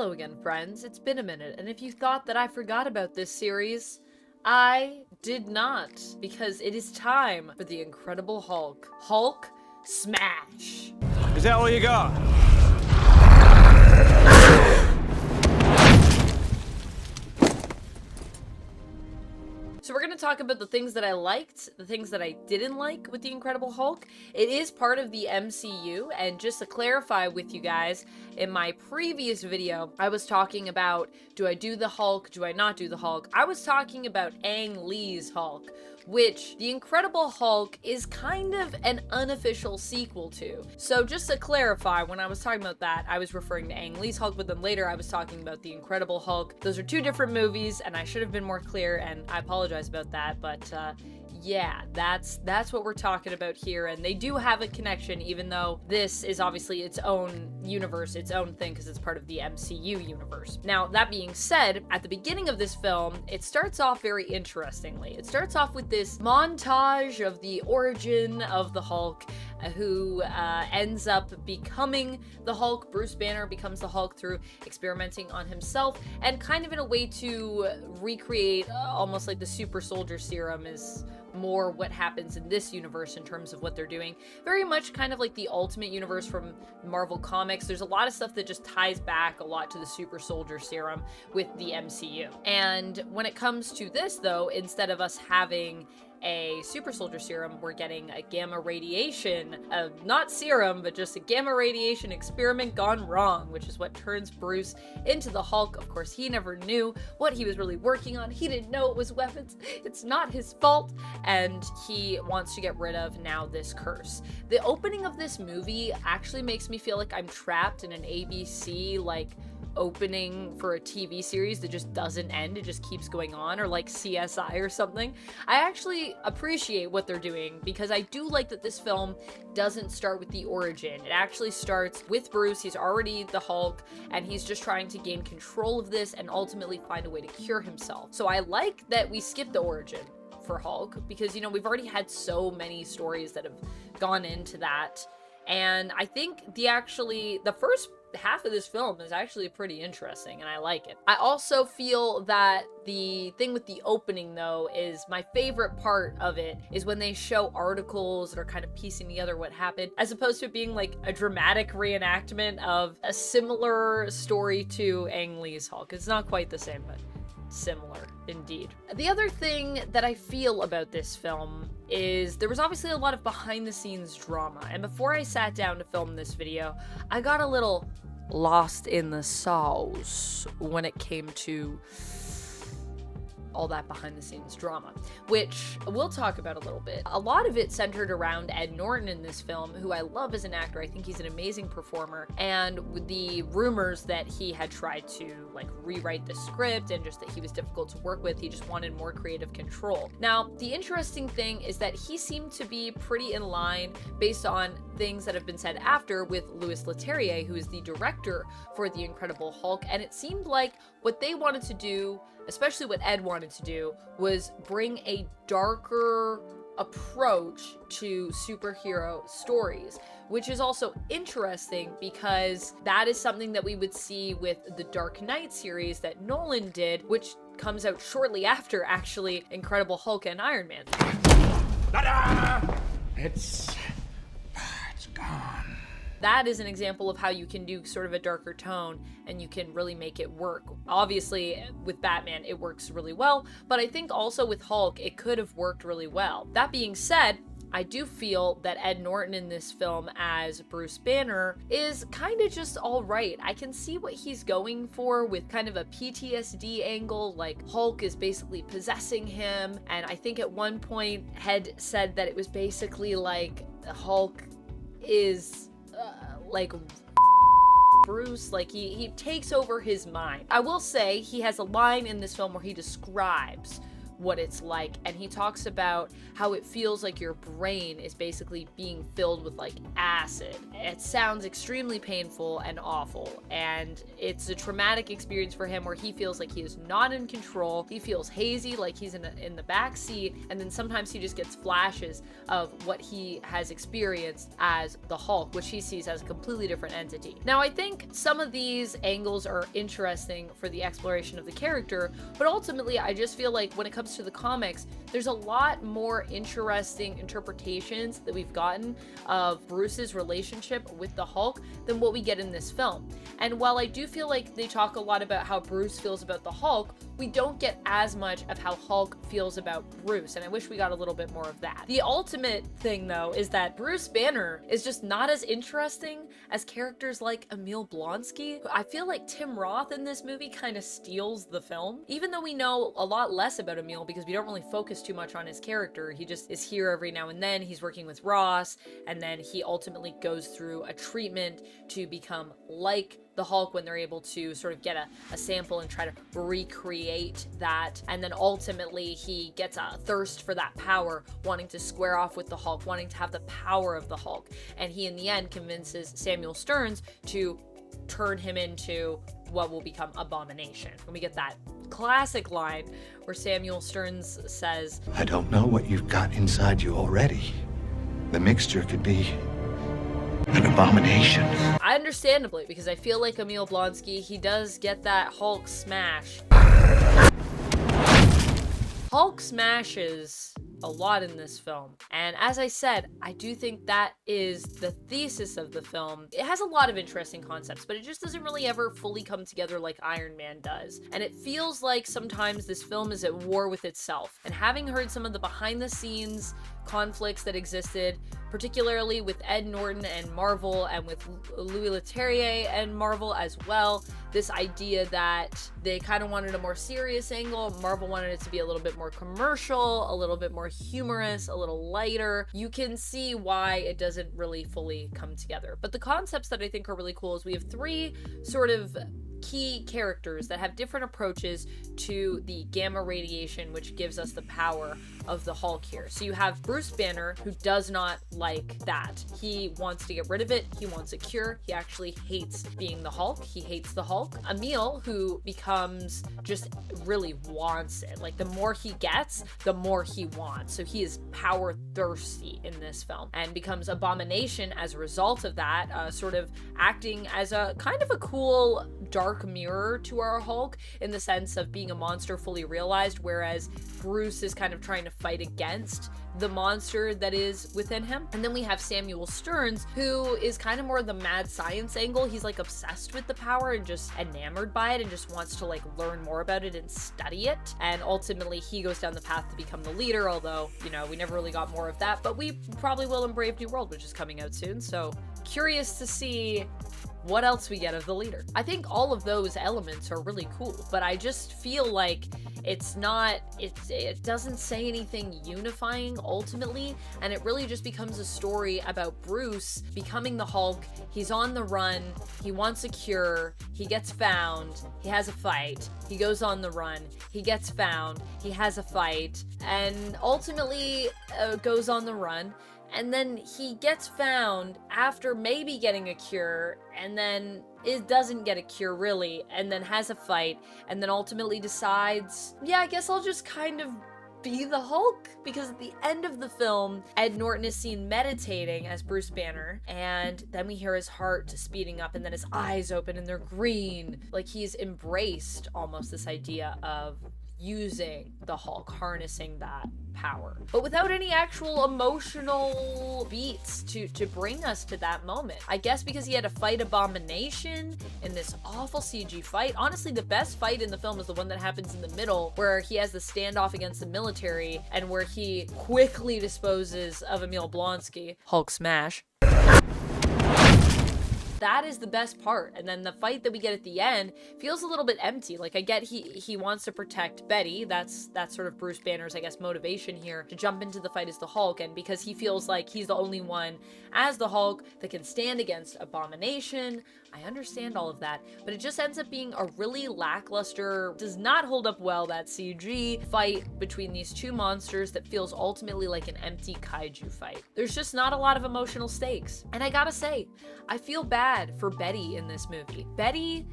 Hello again, friends. It's been a minute, and if you thought that I forgot about this series, I did not, because it is time for the Incredible Hulk. Hulk smash! Is that all you got? So we're going to talk about the things that I liked, the things that I didn't like with the Incredible Hulk. It is part of the MCU, and just to clarify with you guys, in my previous video, I was talking about, do I do the Hulk, do I not do the Hulk? I was talking about Ang Lee's Hulk, which the Incredible Hulk is kind of an unofficial sequel to. So just to clarify, when I was talking about that, I was referring to Ang Lee's Hulk, but then later I was talking about the Incredible Hulk. Those are two different movies, and I should have been more clear, and I apologize about that, but yeah, that's what we're talking about here, and they do have a connection, even though this is obviously its own universe, its own thing, because it's part of the MCU universe. Now, that being said, at the beginning of this film, it starts off very interestingly. It starts off with this montage of the origin of the Hulk, who ends up becoming the Hulk. Bruce Banner becomes the Hulk through experimenting on himself, and kind of in a way to recreate almost like the super soldier serum is more what happens in this universe in terms of what they're doing. Very much kind of like the Ultimate Universe from Marvel Comics. There's a lot of stuff that just ties back a lot to the super soldier serum with the MCU. And when it comes to this though, instead of us having a super soldier serum, we're getting a gamma radiation, not serum, but just a gamma radiation experiment gone wrong, which is what turns Bruce into the Hulk. Of course, he never knew what he was really working on. He didn't know it was weapons. It's not his fault, and he wants to get rid of now this curse. The opening of this movie actually makes me feel like I'm trapped in an ABC, like, opening for a TV series that just doesn't end, it just keeps going on, or like CSI or something. I actually appreciate what they're doing, because I do like that this film doesn't start with the origin. It actually starts with Bruce. He's already the Hulk, and he's just trying to gain control of this and ultimately find a way to cure himself. So I like that we skipped the origin for Hulk, because, you know, we've already had so many stories that have gone into that, and I think the first half of this film is actually pretty interesting, and I like it. I also feel that the thing with the opening, though, is my favorite part of it is when they show articles that are kind of piecing together what happened, as opposed to it being like a dramatic reenactment of a similar story to Ang Lee's Hulk. It's not quite the same, but similar indeed. The other thing that I feel about this film is there was obviously a lot of behind the scenes drama, and before I sat down to film this video, I got a little lost in the sauce when it came to all that behind the scenes drama, which we'll talk about a little bit. A lot of it centered around Ed Norton in this film, who I love as an actor. I think he's an amazing performer, and with the rumors that he had tried to like rewrite the script and just that he was difficult to work with, he just wanted more creative control. Now, the interesting thing is that he seemed to be pretty in line based on things that have been said after with Louis Leterrier, who is the director for The Incredible Hulk, and it seemed like what they wanted to do, especially what Ed wanted to do, was bring a darker approach to superhero stories, which is also interesting because that is something that we would see with the Dark Knight series that Nolan did, which comes out shortly after, actually, Incredible Hulk and Iron Man. It's gone. That is an example of how you can do sort of a darker tone and you can really make it work. Obviously, with Batman, it works really well, but I think also with Hulk, it could have worked really well. That being said, I do feel that Ed Norton in this film as Bruce Banner is kind of just all right. I can see what he's going for with kind of a PTSD angle, like Hulk is basically possessing him, and I think at one point Ed said that it was basically like Hulk is like Bruce, like he takes over his mind. I will say he has a line in this film where he describes what it's like. And he talks about how it feels like your brain is basically being filled with like acid. It sounds extremely painful and awful, and it's a traumatic experience for him where he feels like he is not in control. He feels hazy, like he's in the back seat, and then sometimes he just gets flashes of what he has experienced as the Hulk, which he sees as a completely different entity. Now, I think some of these angles are interesting for the exploration of the character, but ultimately I just feel like when it comes to the comics, there's a lot more interesting interpretations that we've gotten of Bruce's relationship with the Hulk than what we get in this film. And while I do feel like they talk a lot about how Bruce feels about the Hulk, we don't get as much of how Hulk feels about Bruce, and I wish we got a little bit more of that. The ultimate thing, though, is that Bruce Banner is just not as interesting as characters like Emil Blonsky. I feel like Tim Roth in this movie kind of steals the film, even though we know a lot less about Emil because we don't really focus too much on his character. He just is here every now and then. He's working with Ross, and then he ultimately goes through a treatment to become like the Hulk when they're able to sort of get a sample and try to recreate that. And then ultimately he gets a thirst for that power, wanting to square off with the Hulk, wanting to have the power of the Hulk. And he in the end convinces Samuel Stearns to turn him into what will become Abomination. And we get that classic line where Samuel Stearns says, I don't know what you've got inside you already. The mixture could be an abomination. Understandably, because I feel like Emil Blonsky, he does get that Hulk smash. Hulk smashes a lot in this film, and as I said, I do think that is the thesis of the film. It has a lot of interesting concepts, but it just doesn't really ever fully come together like Iron Man does, and it feels like sometimes this film is at war with itself. And having heard some of the behind the scenes conflicts that existed, particularly with Ed Norton and Marvel, and with Louis Leterrier and Marvel as well, this idea that they kind of wanted a more serious angle, Marvel wanted it to be a little bit more commercial, a little bit more humorous, a little lighter. You can see why it doesn't really fully come together. But the concepts that I think are really cool is we have three sort of key characters that have different approaches to the gamma radiation, which gives us the power of the Hulk here. So you have Bruce Banner, who does not like that. He wants to get rid of it. He wants a cure. He actually hates being the Hulk. He hates the Hulk. Emil, who becomes just really wants it. Like the more he gets, the more he wants. So he is power thirsty in this film and becomes Abomination as a result of that, sort of acting as a kind of a cool dark mirror to our Hulk in the sense of being a monster fully realized, whereas Bruce is kind of trying to fight against the monster that is within him. And then we have Samuel Stearns, who is kind of more the mad science angle. He's like obsessed with the power and just enamored by it and just wants to like learn more about it and study it. And ultimately he goes down the path to become the leader, although, you know, we never really got more of that, but we probably will in Brave New World, which is coming out soon. So curious to see what else we get of the leader. I think all of those elements are really cool, but I just feel like it doesn't say anything unifying ultimately, and it really just becomes a story about Bruce becoming the Hulk. He's on the run, he wants a cure, he gets found, he has a fight, he goes on the run, he gets found, he has a fight, and ultimately goes on the run. And then he gets found after maybe getting a cure, and then it doesn't get a cure really, and then has a fight, and then ultimately decides, yeah, I guess I'll just kind of be the Hulk. Because at the end of the film, Ed Norton is seen meditating as Bruce Banner, and then we hear his heart speeding up, and then his eyes open and they're green. Like he's embraced almost this idea of using the Hulk, harnessing that power, but without any actual emotional beats to bring us to that moment. I guess because he had to fight Abomination in this awful CG fight. Honestly, the best fight in the film is the one that happens in the middle, where he has the standoff against the military and where he quickly disposes of Emil Blonsky. Hulk smash. That is the best part. And then the fight that we get at the end feels a little bit empty. Like I get he wants to protect Betty. That's sort of Bruce Banner's, I guess, motivation here to jump into the fight as the Hulk. And because he feels like he's the only one as the Hulk that can stand against Abomination, I understand all of that, but it just ends up being a really lackluster, does not hold up well, that CG fight between these two monsters that feels ultimately like an empty kaiju fight. There's just not a lot of emotional stakes. And I gotta say, I feel bad for Betty in this movie. Betty,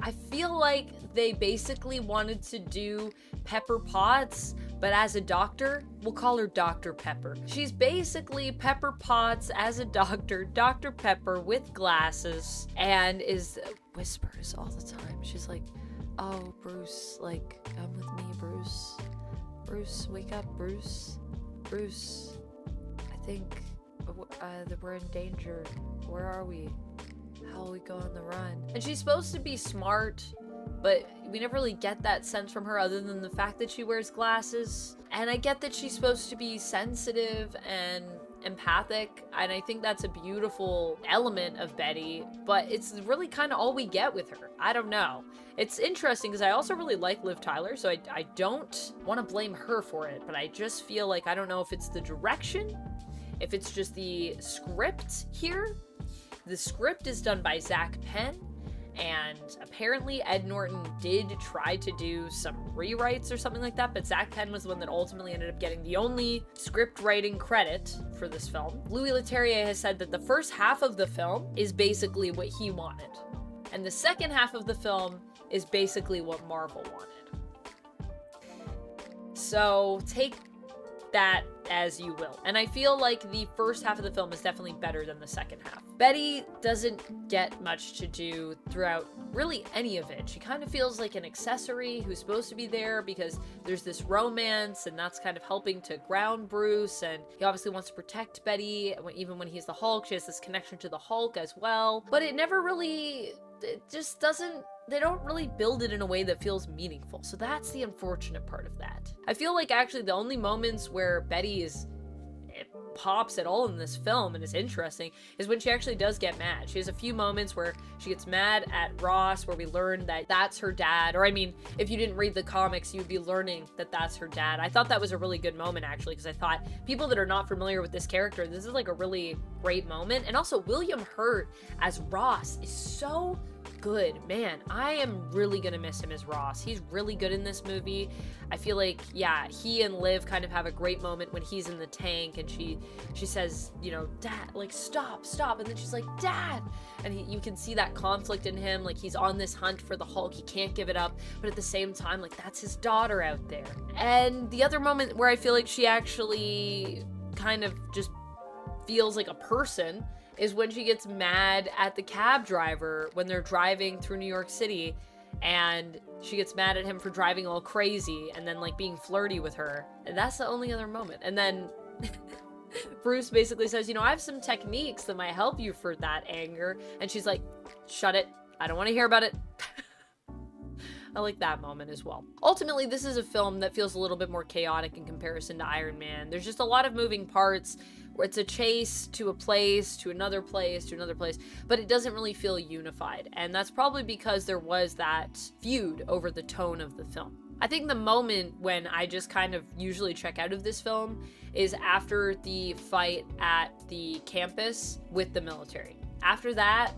I feel like they basically wanted to do Pepper Potts, but as a doctor. We'll call her Dr. Pepper. She's basically Pepper Potts as a doctor, Dr. Pepper with glasses, and whispers all the time. She's like, oh, Bruce, like, come with me, Bruce. Bruce, wake up, Bruce. Bruce, I think that we're in danger. Where are we? How will we go on the run? And she's supposed to be smart, but we never really get that sense from her other than the fact that she wears glasses. And I get that she's supposed to be sensitive and empathic, and I think that's a beautiful element of Betty, but it's really kind of all we get with her. I don't know. It's interesting because I also really like Liv Tyler, so I don't want to blame her for it, but I just feel like I don't know if it's the direction, if it's just the script here. The script is done by Zach Penn, and apparently Ed Norton did try to do some rewrites or something like that, but Zach Penn was the one that ultimately ended up getting the only script writing credit for this film. Louis Leterrier has said that the first half of the film is basically what he wanted, and the second half of the film is basically what Marvel wanted. So take that as you will. And I feel like the first half of the film is definitely better than the second half. Betty doesn't get much to do throughout really any of it. She kind of feels like an accessory who's supposed to be there because there's this romance, and that's kind of helping to ground Bruce, and he obviously wants to protect Betty. Even when he's the Hulk, she has this connection to the Hulk as well. But it never really, it just doesn't, they don't really build it in a way that feels meaningful. So that's the unfortunate part of that. I feel like actually the only moments where Betty pops at all in this film and is interesting is when she actually does get mad. She has a few moments where she gets mad at Ross, where we learn that that's her dad. Or I mean, if you didn't read the comics, you'd be learning that that's her dad. I thought that was a really good moment, actually, because I thought people that are not familiar with this character, this is like a really great moment. And also William Hurt as Ross is so good. Man, I am really gonna miss him as Ross. He's really good in this movie. I feel like, yeah, he and Liv kind of have a great moment when he's in the tank and she says, you know, Dad, like, stop, and then she's like, Dad, and you can see that conflict in him, like he's on this hunt for the Hulk, he can't give it up, but at the same time, like, that's his daughter out there. And the other moment where I feel like she actually kind of just feels like a person is when she gets mad at the cab driver when they're driving through New York City, and she gets mad at him for driving all crazy and then like being flirty with her. And that's the only other moment. And then Bruce basically says, you know, I have some techniques that might help you for that anger. And she's like, shut it. I don't want to hear about it. I like that moment as well. Ultimately, this is a film that feels a little bit more chaotic in comparison to Iron Man. There's just a lot of moving parts where it's a chase to a place, to another place, to another place, but it doesn't really feel unified. And that's probably because there was that feud over the tone of the film. I think the moment when I just kind of usually check out of this film is after the fight at the campus with the military. After that,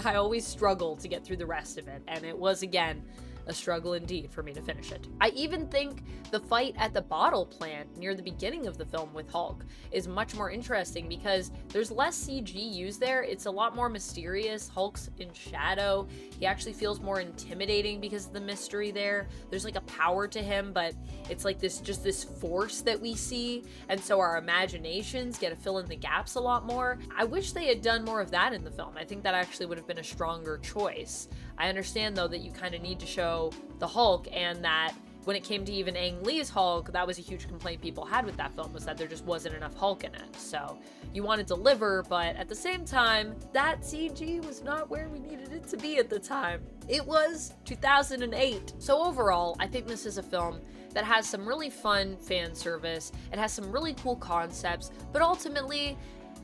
I always struggle to get through the rest of it, and it was, again, a struggle indeed for me to finish it. I even think the fight at the bottle plant near the beginning of the film with Hulk is much more interesting because there's less CG used there. It's a lot more mysterious. Hulk's in shadow. He actually feels more intimidating because of the mystery there. There's like a power to him, but it's like this force that we see, and so our imaginations get to fill in the gaps a lot more. I wish they had done more of that in the film. I think that actually would have been a stronger choice. I understand, though, that you kind of need to show the Hulk, and that when it came to even Ang Lee's Hulk, that was a huge complaint people had with that film, was that there just wasn't enough Hulk in it. So you want to deliver, but at the same time, that CG was not where we needed it to be at the time. It was 2008. So overall, I think this is a film that has some really fun fan service. It has some really cool concepts, but ultimately,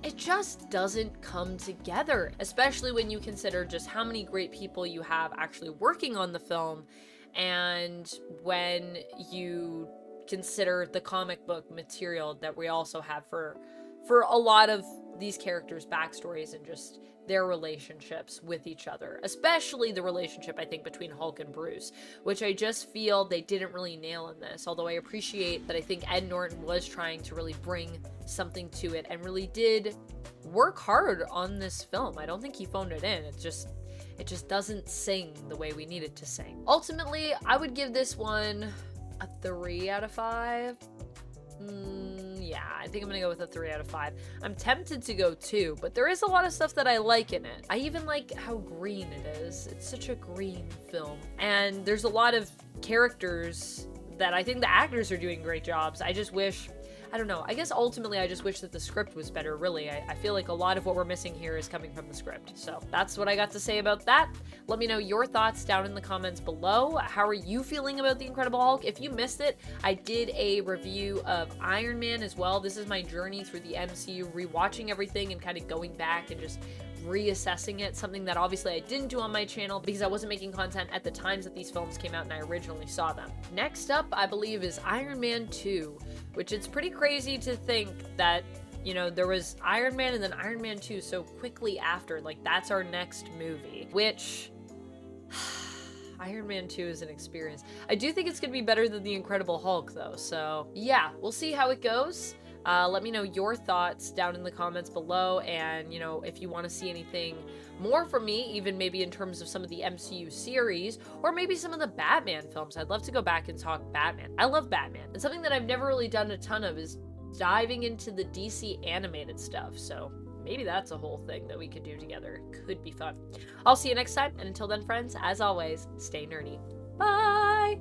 it just doesn't come together, especially when you consider just how many great people you have actually working on the film, and when you consider the comic book material that we also have for a lot of these characters' backstories and just their relationships with each other, especially the relationship, I think, between Hulk and Bruce, which I just feel they didn't really nail in this, although I appreciate that I think Ed Norton was trying to really bring something to it and really did work hard on this film. I don't think he phoned it in. It just doesn't sing the way we need it to sing. Ultimately, I would give this one a 3 out of 5. Yeah, I think I'm gonna go with a 3 out of 5. I'm tempted to go 2, but there is a lot of stuff that I like in it. I even like how green it is. It's such a green film. And there's a lot of characters that I think the actors are doing great jobs. I just wish, I don't know, I guess ultimately I just wish that the script was better, really. I feel like a lot of what we're missing here is coming from the script. So that's what I got to say about that. Let me know your thoughts down in the comments below. How are you feeling about The Incredible Hulk? If you missed it, I did a review of Iron Man as well. This is my journey through the MCU, rewatching everything and kind of going back and just reassessing it, something that obviously I didn't do on my channel because I wasn't making content at the times that these films came out and I originally saw them. Next up, I believe, is Iron Man 2, which it's pretty crazy to think that, you know, there was Iron Man and then Iron Man 2 so quickly after, like that's our next movie, which Iron Man 2 is an experience. I do think it's gonna be better than The Incredible Hulk though, so yeah, we'll see how it goes. Let me know your thoughts down in the comments below, and you know, if you want to see anything more from me, even maybe in terms of some of the MCU series, or maybe some of the Batman films. I'd love to go back and talk Batman. I love Batman, and something that I've never really done a ton of is diving into the DC animated stuff, so maybe that's a whole thing that we could do together. Could be fun. I'll see you next time, and until then, friends, as always, stay nerdy. Bye!